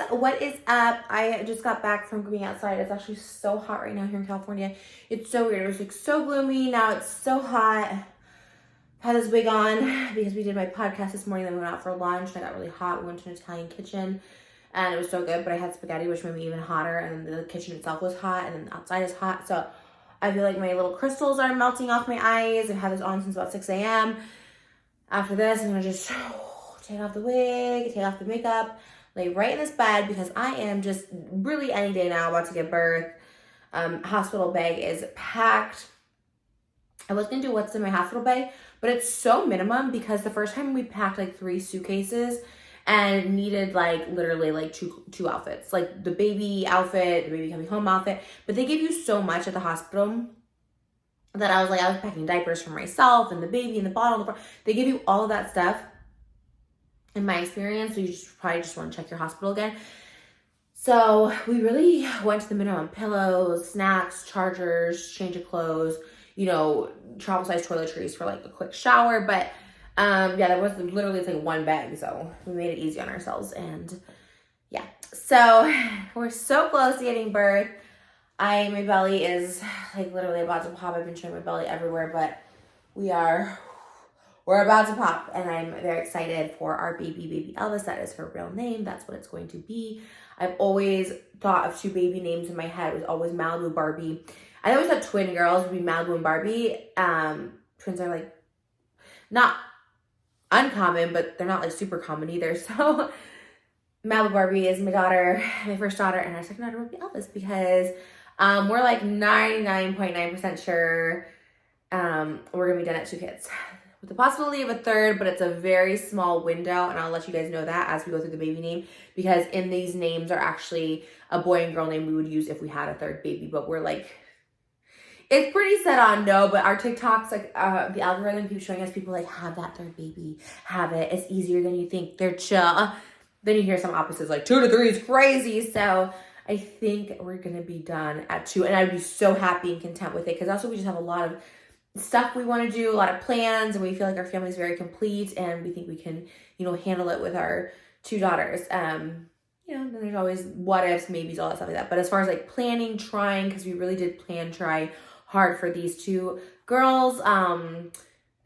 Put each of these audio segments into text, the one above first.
What is up? I just got back from going outside. It's actually so hot right now here in California. It's so weird. It was like so gloomy. Now it's so hot. I had this wig on because we did my podcast this morning. Then we went out for lunch and I got really hot. We went to an Italian kitchen and it was so good, but I had spaghetti, which made me even hotter. And then the kitchen itself was hot and then outside is hot. So I feel like my little crystals are melting off my eyes. I've had this on since about 6 a.m. After this, I'm gonna just take off the wig, take off the makeup, lay right in this bed because I am just really any day now about to give birth. Hospital bag is packed. I was gonna do what's in my hospital bag, but it's so minimum because the first time we packed like 3 suitcases and needed like literally like two outfits, like the baby outfit, the baby coming home outfit, but they give you so much at the hospital that I was packing diapers for myself and the baby and the bottle. They give you all of that stuff in my experience, so you probably just want to check your hospital again. So we really went to the minimum: pillows, snacks, chargers, change of clothes, travel size toiletries for like a quick shower. But yeah, there was literally like one bag, so we made it easy on ourselves. And yeah, so we're so close to getting birth. My belly is like literally about to pop. I've been showing my belly everywhere, but we're about to pop, and I'm very excited for our baby Elvis. That is her real name. That's what it's going to be. I've always thought of 2 baby names in my head. It was always Malibu, Barbie. I always thought twin girls would be Malibu and Barbie. Twins are like not uncommon, but they're not like super common either. So Malibu Barbie is my daughter, my first daughter, and our second daughter will be Elvis because we're like 99.9% sure we're gonna be done at 2 kids, with the possibility of a third, but it's a very small window, and I'll let you guys know that as we go through the baby name, because in these names are actually a boy and girl name we would use if we had a third baby, but we're like, it's pretty set on no. But our TikToks, like the algorithm keeps showing us people like, have that third baby, have it, it's easier than you think, they're chill. Then you hear some opposites like 2 to 3 is crazy. So I think we're gonna be done at 2, and I'd be so happy and content with it, because also we just have a lot of stuff we want to do, a lot of plans, and we feel like our family is very complete, and we think we can, handle it with our 2 daughters. Then there's always what ifs, maybes, all that stuff like that. But as far as like planning, trying, because we really did try hard for these 2 girls, I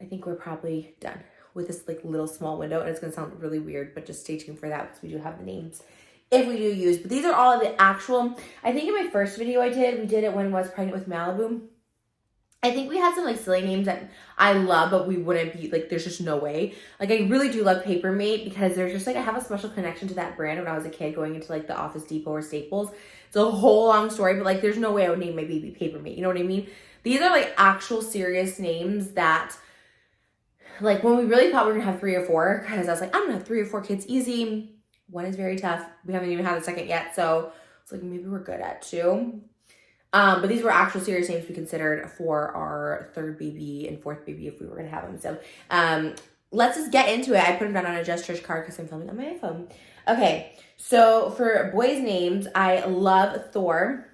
think we're probably done with this like little small window, and it's gonna sound really weird, but just stay tuned for that because we do have the names if we do use. But these are all of the actual, I think in my first video we did it when I was pregnant with Malibu. I think we had some like silly names that I love, but we wouldn't be like, there's just no way. Like I really do love Papermate because there's just like, I have a special connection to that brand when I was a kid going into like the Office Depot or Staples. It's a whole long story, but like there's no way I would name my baby Papermate. You know what I mean? These are like actual serious names that like when we really thought we were gonna have 3 or 4, because I was like, I'm gonna have 3 or 4 kids easy. 1 is very tough. We haven't even had the second yet. So it's like, maybe we're good at 2. But these were actual serious names we considered for our 3rd baby and 4th baby if we were going to have them. So let's just get into it. I put them down on a Just TRISH card because I'm filming on my iPhone. Okay, so for boys' names, I love Thor.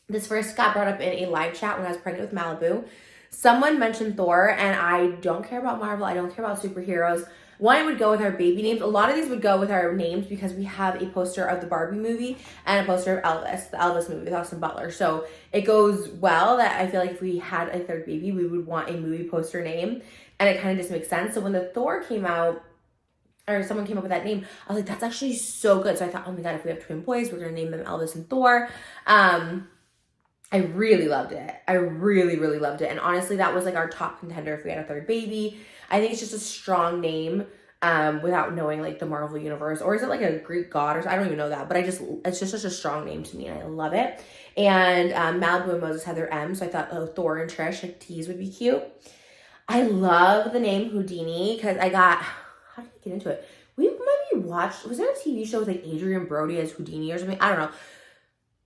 This first got brought up in a live chat when I was pregnant with Malibu. Someone mentioned Thor, and I don't care about Marvel. I don't care about superheroes. One would go with our baby names. A lot of these would go with our names because we have a poster of the Barbie movie and a poster of Elvis, the Elvis movie with Austin Butler. So it goes well that I feel like if we had a 3rd baby, we would want a movie poster name. And it kind of just makes sense. So when the Thor came out, or someone came up with that name, I was like, that's actually so good. So I thought, oh my God, if we have twin boys, we're going to name them Elvis and Thor. I really loved it. I really, really loved it. And honestly, that was like our top contender if we had a 3rd baby. I think it's just a strong name without knowing like the Marvel universe. Or is it like a Greek god or I don't even know that. But it's just such a strong name to me and I love it. And Malibu and Moses had their M. So I thought, oh, Thor and Trish, like T's would be cute. I love the name Houdini because how did I get into it? We maybe watched, was there a TV show with like Adrian Brody as Houdini or something? I don't know.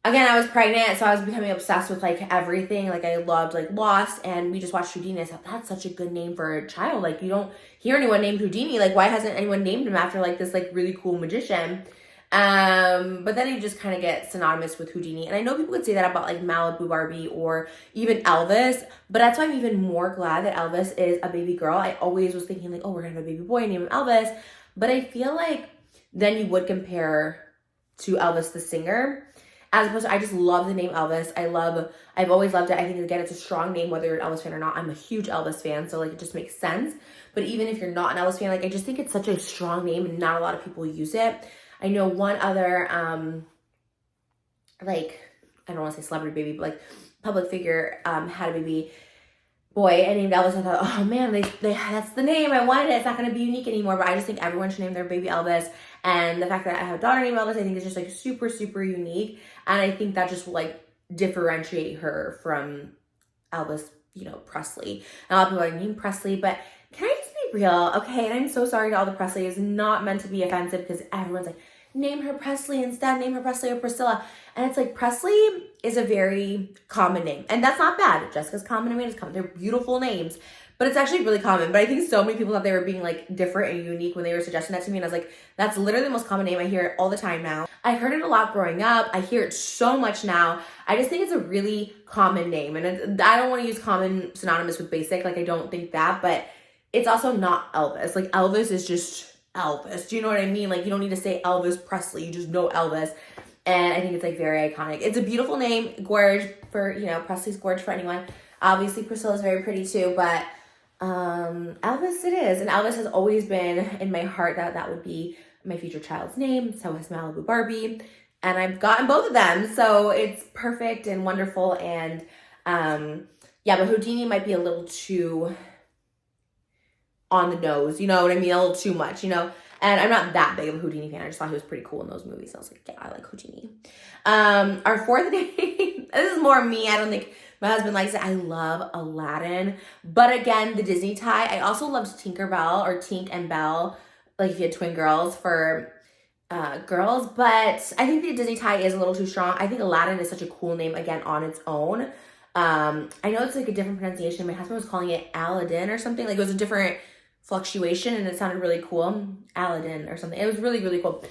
Again, I was pregnant, so I was becoming obsessed with like everything. Like I loved like Lost, and we just watched Houdini. I thought that's such a good name for a child. Like you don't hear anyone named Houdini. Like why hasn't anyone named him after like this like really cool magician? But then you just kind of get synonymous with Houdini. And I know people would say that about like Malibu Barbie or even Elvis, but that's why I'm even more glad that Elvis is a baby girl. I always was thinking like, oh, we're gonna have a baby boy, name him Elvis. But I feel like then you would compare to Elvis the singer, as opposed to, I just love the name Elvis. I've always loved it. I think, again, it's a strong name, whether you're an Elvis fan or not. I'm a huge Elvis fan, so like it just makes sense. But even if you're not an Elvis fan, like I just think it's such a strong name and not a lot of people use it. I know one other, like, I don't want to say celebrity baby, but like public figure had a baby boy and named Elvis. I thought, oh man, they that's the name I wanted. It's not going to be unique anymore. But I just think everyone should name their baby Elvis. And the fact that I have a daughter named Elvis, I think is just like super, super unique. And I think that just will like differentiate her from Elvis, you know, Presley. And a lot of people are named Presley, but can I just be real? Okay, and I'm so sorry to all the Presleys. Not meant to be offensive because everyone's like, name her Presley instead, name her Presley or Priscilla. And it's like, Presley is a very common name. And that's not bad. Jessica's common, Amanda's common. They're beautiful names. But it's actually really common. But I think so many people thought they were being like different and unique when they were suggesting that to me. And I was like, that's literally the most common name. I hear it all the time now. I heard it a lot growing up. I hear it so much now. I just think it's a really common name. And I don't want to use common synonymous with basic. Like, I don't think that. But it's also not Elvis. Like, Elvis is just Elvis. Do you know what I mean? Like, you don't need to say Elvis Presley. You just know Elvis. And I think it's like very iconic. It's a beautiful name. Gorge for, you know, Presley's gorge for anyone. Obviously, Priscilla's very pretty too. But Elvis it is. And Elvis has always been in my heart that would be my future child's name. So has Malibu Barbie. And I've gotten both of them. So it's perfect and wonderful. And yeah, but Houdini might be a little too on the nose, you know what I mean? A little too much, you know? And I'm not that big of a Houdini fan. I just thought he was pretty cool in those movies. I was like, yeah, I like Houdini. Our fourth name, this is more me. I don't think my husband likes it. I love Aladdin. But again, the Disney tie. I also loved Tinkerbell or Tink and Belle, like if you had twin girls for girls. But I think the Disney tie is a little too strong. I think Aladdin is such a cool name, again, on its own. I know it's like a different pronunciation. My husband was calling it Aladdin or something. Like, it was a different fluctuation and it sounded really cool. Aladdin or something. It was really, really cool.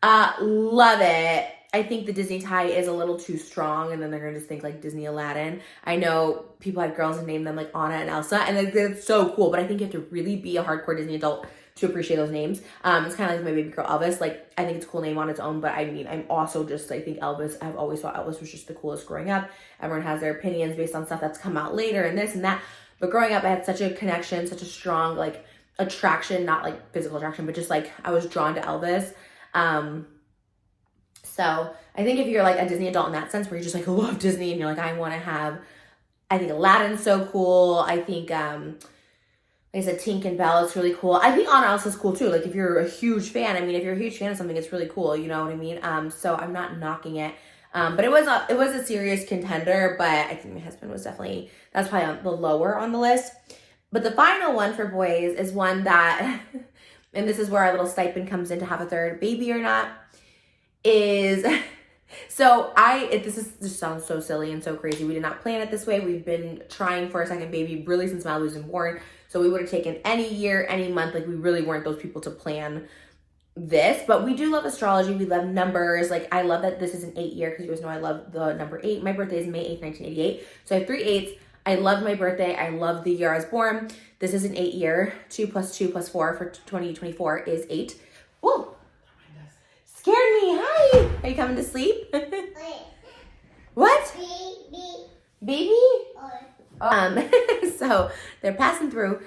Love it. I think the Disney tie is a little too strong, and then they're gonna just think like Disney Aladdin. I know people had girls and named them like Anna and Elsa, and they're so cool, but I think you have to really be a hardcore Disney adult to appreciate those names. It's kind of like my baby girl Elvis. Like, I think it's a cool name on its own, but I mean, I'm also just, I think Elvis, I've always thought Elvis was just the coolest growing up. Everyone has their opinions based on stuff that's come out later and this and that. But growing up, I had such a connection, such a strong like attraction, not like physical attraction, but just like I was drawn to Elvis. So I think if you're like a Disney adult in that sense, where you just like love Disney and you're like, I want to have, I think Aladdin's so cool. I think, like I said, Tink and Belle is really cool. I think Anna Elsa's cool too. Like, if you're a huge fan, I mean, if you're a huge fan of something, it's really cool. You know what I mean? So I'm not knocking it. But it was a serious contender, but I think my husband was definitely, that's probably on the lower on the list. But the final one for boys is one that, and this is where our little stipend comes in to have a third baby or not, is, so this sounds so silly and so crazy. We did not plan it this way. We've been trying for a second baby really since Malibu's been born. So we would have taken any year, any month. Like, we really weren't those people to plan this, but we do love astrology. We love numbers. Like, I love that this is an 8 year, because you guys know I love the number 8. My birthday is May 8th, 1988. So I have 3 8s. I love my birthday. I love the year I was born. This is an 8 year. 2 + 2 + 4 for 2024 is 8. Whoa. Scared me. Hi. Are you coming to sleep? What? Baby? So they're passing through.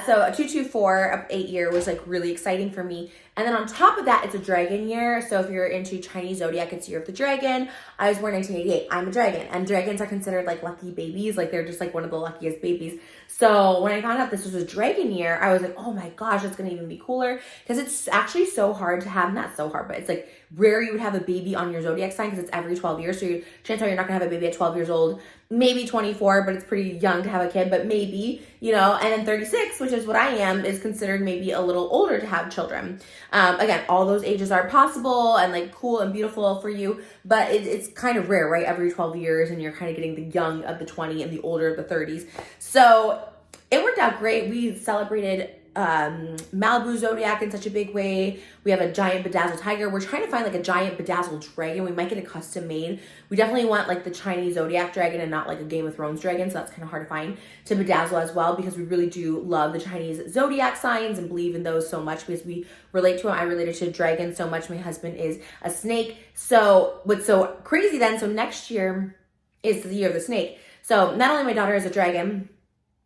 So a 224 of 8 year was like really exciting for me. And then on top of that, it's a dragon year. So if you're into Chinese Zodiac, it's year of the dragon. I was born in 1988. I'm a dragon, and dragons are considered like lucky babies. Like, they're just like one of the luckiest babies. So when I found out this was a dragon year, I was like, oh my gosh, that's going to even be cooler. Because it's actually so hard to have, not so hard, but it's like rare you would have a baby on your Zodiac sign, because it's every 12 years. So chances are you're not going to have a baby at 12 years old. Maybe 24, but it's pretty young to have a kid, but maybe, you know. And then 36, which is what I am, is considered maybe a little older to have children. Again, all those ages are possible and like cool and beautiful for you, but it's kind of rare, right? Every 12 years, and you're kind of getting the young of the 20 and the older of the 30s. So it worked out great. We celebrated Malibu Zodiac in such a big way. We have a giant bedazzled tiger. We're trying to find like a giant bedazzled dragon. We might get a custom made. We definitely want like the Chinese Zodiac dragon and not like a Game of Thrones dragon. So that's kind of hard to find to bedazzle as well, because we really do love the Chinese Zodiac signs and believe in those so much, because we relate to them. I related to dragons so much. My husband is a snake. So what's so crazy then, so next year is the year of the snake. So not only my daughter is a dragon,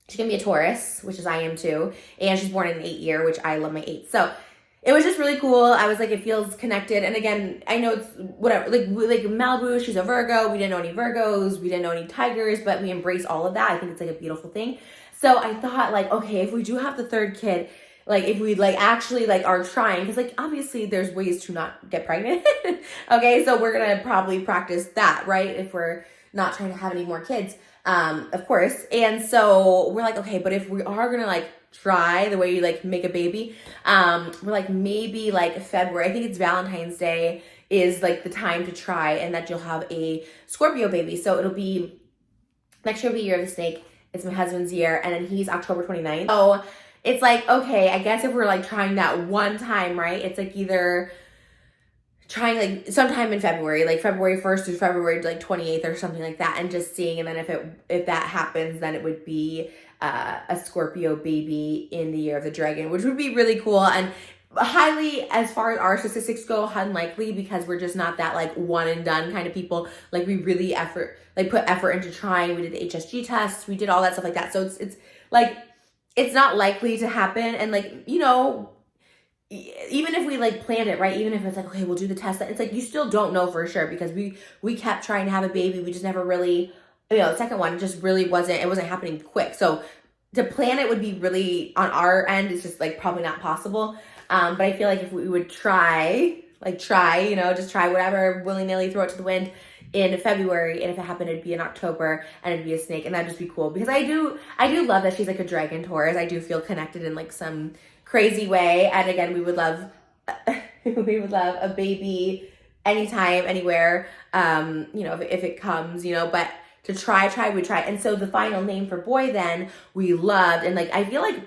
she's gonna be a Taurus, which is I am too. And she's born in an 8 year, which I love my 8. So it was just really cool. I was like, it feels connected. And again, I know it's whatever, like Malibu, she's a Virgo. We didn't know any Virgos. We didn't know any tigers, but we embrace all of that. I think it's like a beautiful thing. So I thought like, okay, if we do have the third kid, like if we like actually like are trying, because like obviously there's ways to not get pregnant. Okay, so we're gonna probably practice that, right? If we're not trying to have any more kids. Of course. And so we're like, okay, but if we are gonna like try the way you like make a baby, we're like maybe like February, I think it's Valentine's Day is like the time to try, and that you'll have a Scorpio baby. So it'll be, next year will be Year of the Snake. It's my husband's year, and then he's October 29th. So it's like, okay, I guess if we're like trying that one time, right? It's like either trying like sometime in February, like February 1st through February like 28th or something like that, and just seeing. And then if that happens, then it would be a Scorpio baby in the Year of the Dragon, which would be really cool. And highly, as far as our statistics go, unlikely, because we're just not that like one and done kind of people. Like we really put effort into trying. We did the HSG tests, we did all that stuff like that. So it's like, it's not likely to happen. And like, you know, even if we like planned it, right? Even if it's like, okay, we'll do the test, it's like, you still don't know for sure, because we kept trying to have a baby. We just never really, you know, the second one, it just really wasn't happening quick. So to plan it would be really, on our end, it's just like probably not possible. But I feel like if we would try, you know, just try whatever, willy-nilly, throw it to the wind in February, and if it happened, it'd be in October, and it'd be a snake, and that'd just be cool. Because I do love that she's like a dragon Taurus. I do feel connected in like some crazy way. And again, we would love a baby anytime, anywhere, you know, if it comes, you know. But to try, we try. And so the final name for boy then we loved, and like I feel like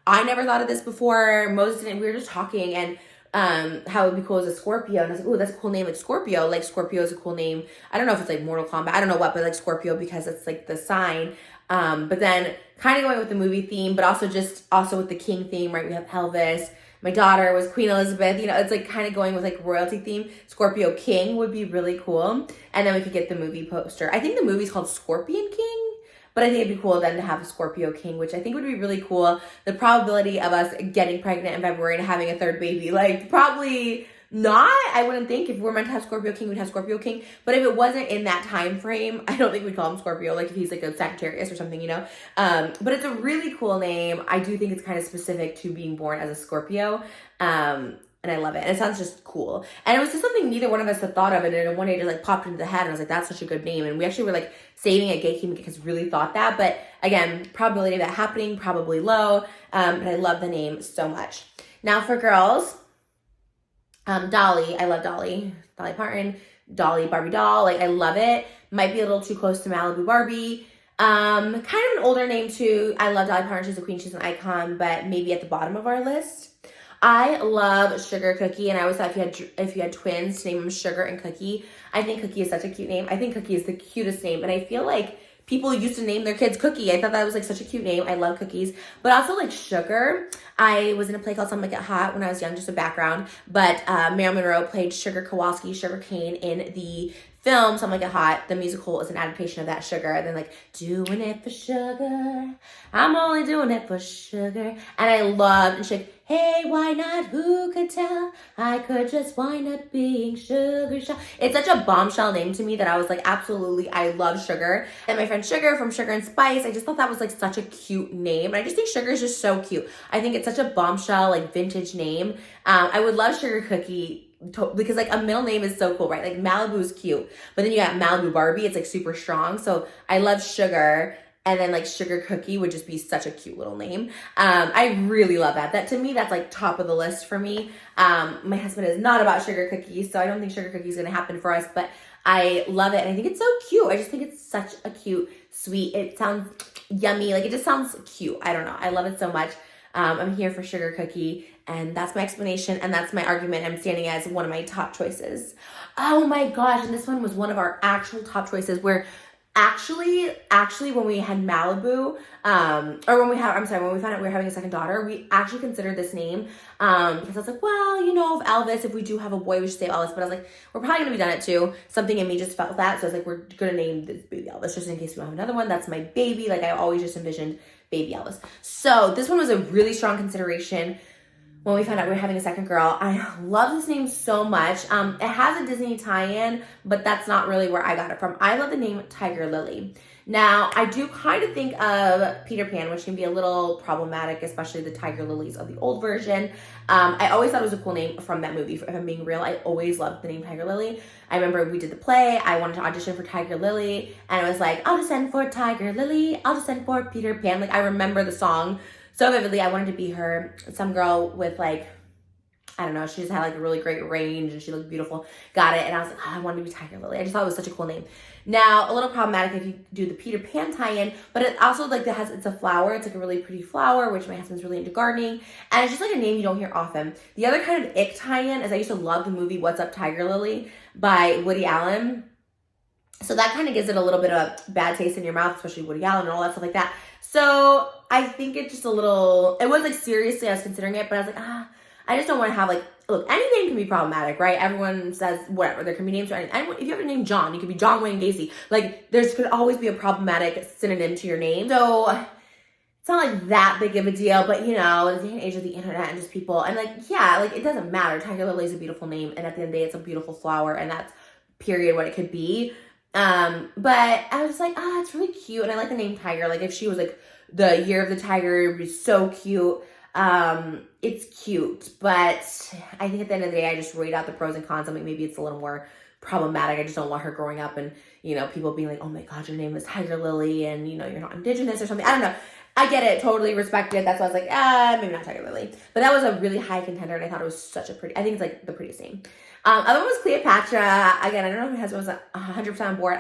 I never thought of this before. Moses didn't. We were just talking, and how it would be cool as a Scorpio. And I was like, oh, that's a cool name, like Scorpio. Like Scorpio is a cool name. I don't know if it's like Mortal Kombat, I don't know what, but like Scorpio, because it's like the sign. But then kind of going with the movie theme, but also with the king theme, right? We have Elvis. My daughter was Queen Elizabeth. You know, it's like kind of going with like royalty theme. Scorpio King would be really cool. And then we could get the movie poster. I think the movie's called Scorpion King, but I think it'd be cool then to have a Scorpio King, which I think would be really cool. The probability of us getting pregnant in February and having a third baby, like probably not. I wouldn't think. If we're meant to have Scorpio King, we'd have Scorpio King. But if it wasn't in that time frame, I don't think we'd call him Scorpio, like if he's like a Sagittarius or something, you know. But it's a really cool name. I do think it's kind of specific to being born as a Scorpio. And I love it. And it sounds just cool. And it was just something neither one of us had thought of. And then one day it just like popped into the head. And I was like, that's such a good name. And we actually were like saving it, gatekeeping it, because really thought that. But again, probability of that happening, probably low. But I love the name so much. Now for girls, Dolly. I love Dolly. Dolly Parton. Dolly Barbie doll. Like I love it. Might be a little too close to Malibu Barbie. Kind of an older name too. I love Dolly Parton. She's a queen. She's an icon. But maybe at the bottom of our list. I love Sugar Cookie, and I always thought if you had twins, to name them Sugar and Cookie. I think Cookie is such a cute name. I think Cookie is the cutest name, and I feel like people used to name their kids Cookie. I thought that was like such a cute name. I love cookies, but also like Sugar. I was in a play called Something Like It Hot when I was young, just a background. But Marilyn Monroe played Sugar Kowalski, Sugar Cane, in the film Something Like It Hot. The musical is an adaptation of that, Sugar. And then like, doing it for sugar, I'm only doing it for sugar. And I loved, and she's like, hey, why not? Who could tell? I could just wind up being Sugar Shell. It's such a bombshell name to me that I was like, absolutely, I love Sugar. And my friend Sugar from Sugar and Spice, I just thought that was like such a cute name. And I just think Sugar is just so cute. I think it's such a bombshell, like vintage name. I would love Sugar Cookie, because like a middle name is so cool, right? Like Malibu is cute, but then you got Malibu Barbie. It's like super strong. So I love Sugar. And then like Sugar Cookie would just be such a cute little name. I really love that. That to me, that's like top of the list for me. My husband is not about Sugar Cookies, so I don't think Sugar Cookie is going to happen for us, but I love it. And I think it's so cute. I just think it's such a cute, sweet, it sounds yummy. Like it just sounds cute. I don't know. I love it so much. I'm here for Sugar Cookie, and that's my explanation, and that's my argument. I'm standing as one of my top choices. Oh my gosh, and this one was one of our actual top choices where actually when we had Malibu, or when we found out we were having a second daughter, we actually considered this name, because I was like, well, you know, Elvis, if we do have a boy, we should say Elvis, but I was like, we're probably gonna be done it too. Something in me just felt that, so I was like, we're gonna name this baby Elvis, just in case we don't have another one. That's my baby. Like, I always just envisioned baby Elvis. So this one was a really strong consideration when we found out we were having a second girl. I love this name so much. It has a Disney tie-in, but that's not really where I got it from. I love the name Tiger Lily. Now, I do kind of think of Peter Pan, which can be a little problematic, especially the Tiger Lilies of the old version. I always thought it was a cool name from that movie. If I'm being real, I always loved the name Tiger Lily. I remember we did the play. I wanted to audition for Tiger Lily, and I was like, I'll just send for Tiger Lily. I'll just send for Peter Pan. Like, I remember the song so vividly. I wanted to be her. Some girl with, like, I don't know, she just had like a really great range and she looked beautiful. Got it. And I was like, oh, I wanted to be Tiger Lily. I just thought it was such a cool name. Now, a little problematic if you do the Peter Pan tie-in, but it also like it's a flower. It's like a really pretty flower, which my husband's really into gardening. And it's just like a name you don't hear often. The other kind of ick tie-in is I used to love the movie What's Up Tiger Lily by Woody Allen. So that kind of gives it a little bit of a bad taste in your mouth, especially Woody Allen and all that stuff like that. So I think it's just a little, it was like seriously, I was considering it, but I was like, I just don't want to have like, look, any name can be problematic, right? Everyone says whatever. There can be names for anything. If you have a name John, you could be John Wayne Gacy. Like, there's could always be a problematic synonym to your name. So it's not like that big of a deal, but you know, the day and age of the internet and just people, and like, yeah, like it doesn't matter. Tiger Lily is a beautiful name, and at the end of the day, it's a beautiful flower, and that's period what it could be. But I was just like, it's really cute, and I like the name Tiger. Like, if she was like the year of the tiger, it would be so cute. It's cute, but I think at the end of the day, I just weighed out the pros and cons. I mean, maybe it's a little more problematic. I just don't want her growing up and, you know, people being like, oh my God, your name is Tiger Lily and, you know, you're not indigenous or something. I don't know. I get it. Totally respect it. That's why I was like, maybe not Tiger Lily. But that was a really high contender, and I thought it was such a pretty, I think it's like the prettiest name. Other one was Cleopatra. Again, I don't know if my husband was 100% on board.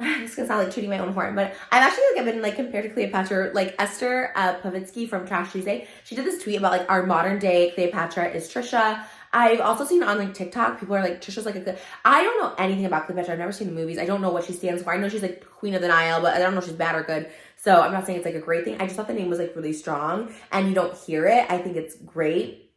It's gonna sound like tooting my own horn, but I've been like compared to Cleopatra, like Esther Pavitsky from Trash Tuesday. She did this tweet about like our modern day Cleopatra is Trisha. I've also seen on like TikTok, people are like, Trisha's like a good, I don't know anything about Cleopatra. I've never seen the movies. I don't know what she stands for. I know she's like Queen of the Nile, but I don't know if she's bad or good. So I'm not saying it's like a great thing. I just thought the name was like really strong and you don't hear it. I think it's great.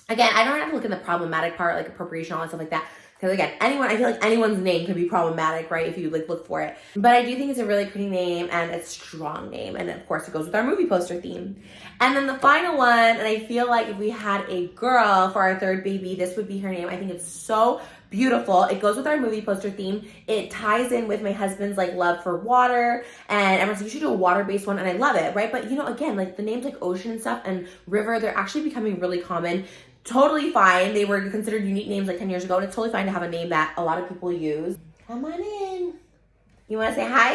Again, I don't have to look at the problematic part, like appropriation, all that stuff like that. Because again, I feel like anyone's name could be problematic, right? If you like look for it. But I do think it's a really pretty name and a strong name. And of course it goes with our movie poster theme. And then the final one, and I feel like if we had a girl for our third baby, this would be her name. I think it's so beautiful. It goes with our movie poster theme. It ties in with my husband's like love for water. And everyone's like, you should do a water-based one. And I love it, right? But you know, again, like the names like ocean and stuff and river, they're actually becoming really common. Totally fine. They were considered unique names like 10 years ago, and it's totally fine to have a name that a lot of people use. Come on in. You want to say hi?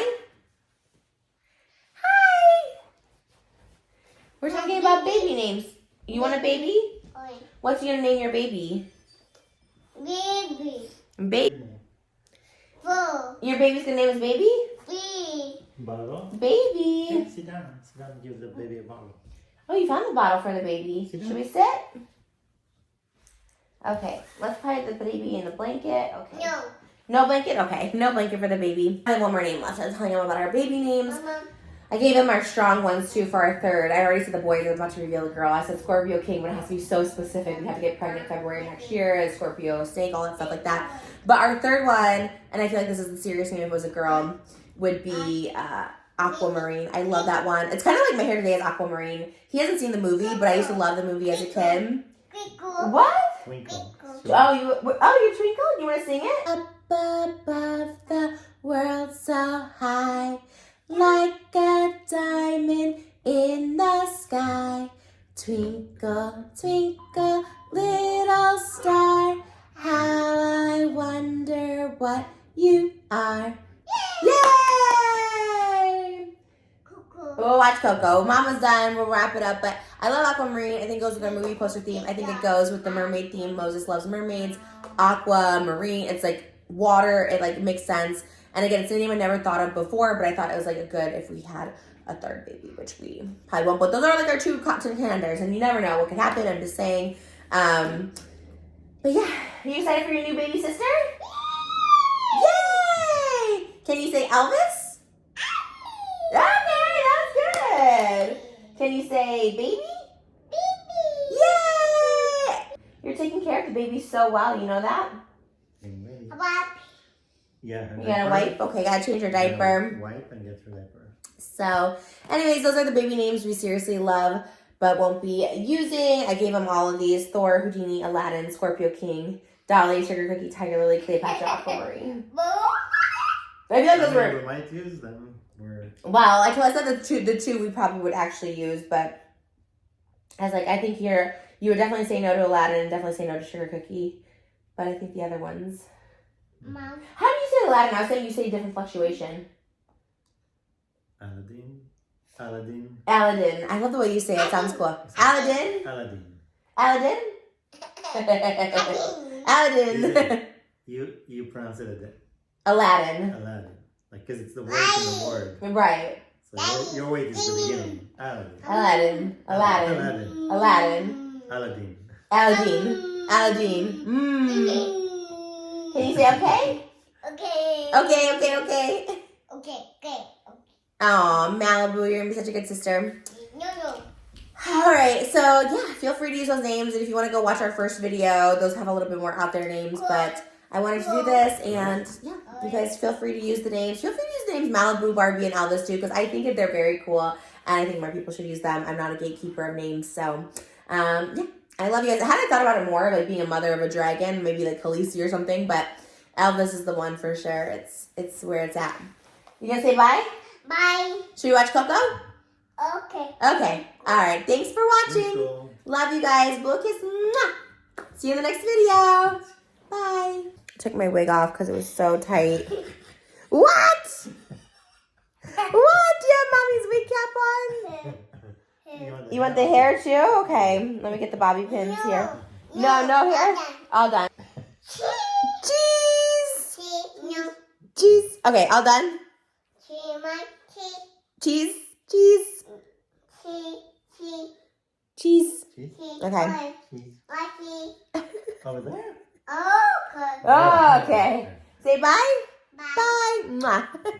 Hi. We're talking about baby names. You want a baby? What's you going to name your baby? Baby. Baby. Your baby's going to name his baby? Bottle? Baby. Yeah, sit down. Sit down and give the baby a bottle. Oh, you found the bottle for the baby. Should we sit? Okay, let's put the baby in the blanket. Okay. No. No blanket? Okay, no blanket for the baby. I have one more name left. I was telling him about our baby names. Mama. I gave him our strong ones too for our third. I already said the boys. I was about to reveal the girl. I said Scorpio King, but it has to be so specific. We have to get pregnant February next year. Scorpio snake, all that stuff like that. But our third one, and I feel like this is the serious name if it was a girl, would be Aquamarine. I love that one. It's kind of like my hair today is Aquamarine. He hasn't seen the movie, but I used to love the movie as a kid. What? Twinkle. Oh, you Twinkle? You want to sing it? Up above the world so high, like a diamond in the sky. Twinkle, twinkle, little star, how I wonder what you are. Yay! We'll watch Coco. Mama's done. We'll wrap it up. But I love Aquamarine. I think it goes with our movie poster theme. I think it goes with the mermaid theme. Moses loves mermaids. Aquamarine. It's like water. It like makes sense. And again, it's a name I never thought of before, but I thought it was like a good if we had a third baby, which we probably won't. But those are like our 2 cotton contenders, and you never know what could happen. I'm just saying. But yeah, are you excited for your new baby sister? Yay! Can you say Elvis? Okay, that's good. Can you say baby? Yay! You're taking care of the baby so well, you know that? Yeah. You gotta wipe? Okay, gotta change your diaper. Wipe and get your diaper. So, anyways, those are the baby names we seriously love, but won't be using. I gave them all of these: Thor, Houdini, Aladdin, Scorpio King, Dolly, Sugar Cookie, Tiger Lily, Cleopatra, Aquamarine. I feel like those were... We might use them. Well, I said the two we probably would actually use, but I was like, I think you would definitely say no to Aladdin and definitely say no to Sugar Cookie, but I think the other ones... Mom. How do you say Aladdin? I was saying you say different fluctuation. Aladdin. Aladdin. I love the way you say it. It sounds cool. Aladdin. Aladdin. Aladdin. You pronounce it Aladdin. Like, because it's the word in the word. Right. So your weight is the beginning. Aladdin. Can you say okay? Okay. Aw, Malibu, you're gonna be such a good sister. No. Alright, so yeah, feel free to use those names, and if you want to go watch our first video, those have a little bit more out there names, but I wanted to do this, and yeah, you guys feel free to use the names. Feel free to use the names Malibu, Barbie, and Elvis too, because I think that they're very cool, and I think more people should use them. I'm not a gatekeeper of names, so yeah, I love you guys. I hadn't thought about it more, like being a mother of a dragon, maybe like Khaleesi or something, but Elvis is the one for sure. It's where it's at. You gonna say bye? Bye. Should we watch Coco? Okay. Alright, thanks for watching. Love you guys. Blue kiss. Mwah. See you in the next video. Bye. Took my wig off because it was so tight. What? What? Do you have mommy's wig cap on? You want the hair too? Okay. Let me get the bobby pins here. No hair? All done. Cheese. Okay, all done. Cheese. Okay. Over there. Okay. Say bye. Bye. Mwah.